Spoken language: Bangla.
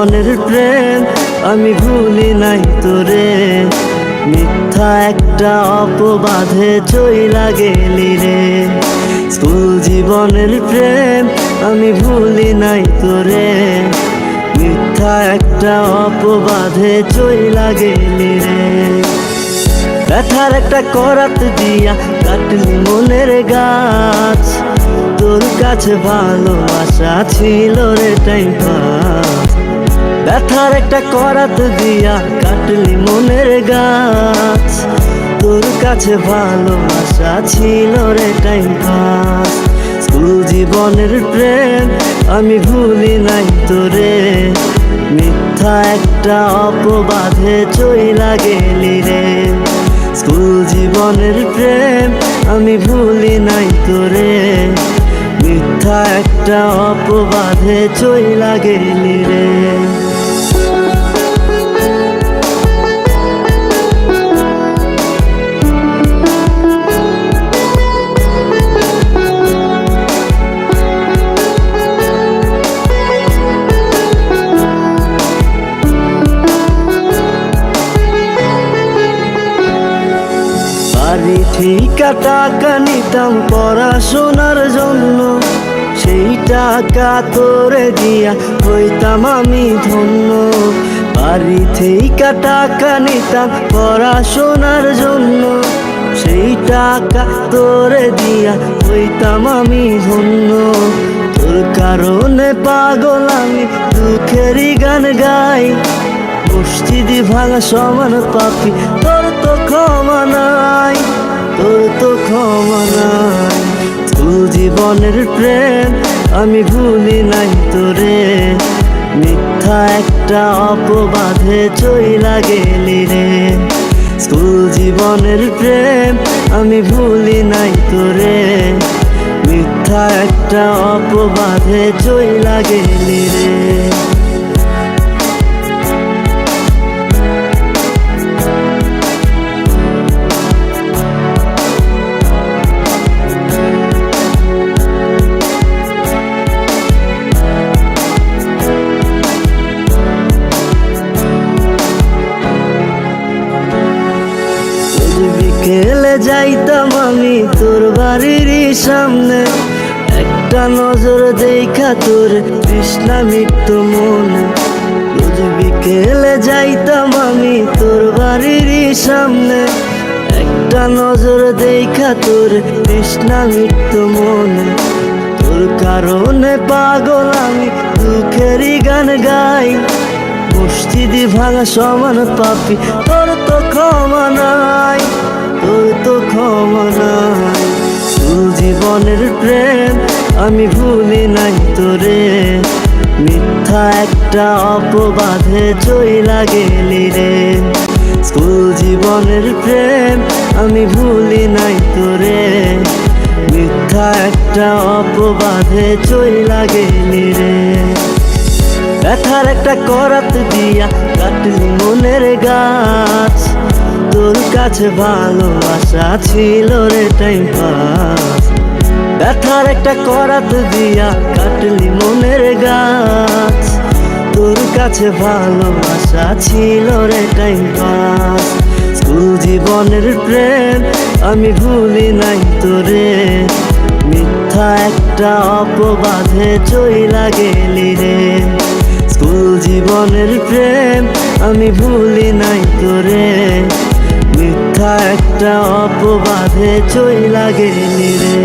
জীবনের প্রেম আমি ভুলি নাই তোরে, মিথ্যা একটা অপবাদে চইলা গেলি রে। স্কুল জীবনের প্রেম আমি ভুলি নাই তোরে, মিথ্যা একটা অপবাদে চইলা গেলি রে। ব্যথার একটা করাত দিয়া কাটলি মনের গাছ, তোর কাছে ভালোবাসা ছিল রে টাইম পাস। ব্যথার একটা করাত দিয়া কাটলি মনের গাছ, তোর কাছে ভালোবাসা ছিল রে টাইম পাস। স্কুল জীবনের প্রেম আমি ভুলি নাই তোরে, মিথ্যা একটা অপবাদে চইলা গেলি রে। স্কুল জীবনের প্রেম আমি ভুলি নাই তোরে, মিথ্যা একটা অপবাদে চইলা গেলি রে। বাড়ি ঠিকা টাকা নিতাম পড়াশোনার জন্য, সেই টাকা তোরে দিয়া হইতাম আমি ধন্য। বাড়ি ঠিকা টাকা নিতাম পড়াশোনার জন্য, সেই টাকা তোরে দিয়া হইতাম আমি ধন্য। তোর কারণে পাগল আমি দুঃখেরই গান গাই, মসজিদি ভাঙা সমান পাপি তোর তো ক্ষমা নাই, তোর তো ক্ষমা নাই। স্কুল জীবনের প্রেম আমি ভুলি নাই তোরে, মিথ্যা একটা অপবাদে চইলা গেলি রে। স্কুল জীবনের প্রেম আমি ভুলি নাই তোরে, মিথ্যা একটা অপবাদে চইলা গেলি রে। বিকেলে যাইতাম আমি তোর বাড়ির সামনে, একটা নজর দেখা তোর তৃষ্ণা মিটত মনে। রোজ বিকেলে যাইতাম আমি তোর বাড়ির সামনে, একটা নজর দেখা তোর তৃষ্ণা মিটত মনে। তোর কারণে পাগল আমি দুঃখেরই গান গাই, মসজিদি ভাঙা সমান পাপি তোর তো ক্ষমা নাই, তোর তো ক্ষমা নাই। স্কুল জীবনের প্রেম আমি ভুলি নাই তোরে, মিথ্যা একটা অপবাদে চইলা গেলি রে। স্কুল জীবনের প্রেম আমি ভুলি নাই তোরে, মিথ্যা একটা অপবাদে চইলা গেলি রে। ব্যথার একটা করাত দিয়া কাটলি মনের গাছ, তোর কাছে ভালোবাসা ছিল রে টাইম পাস। ব্যথার একটা করাত দিয়া কাটলি মনের গাছ, তোর কাছে ভালোবাসা ছিল রে টাইম পাস। স্কুল জীবনের প্রেম আমি ভুলি নাই তোরে, মিথ্যা একটা অপবাদে চইলা গেলি রে। স্কুল জীবনের প্রেম আমি ভুলি নাই তোরে, মিথ্যা একটা অপবাদে চইলা গেলি রে।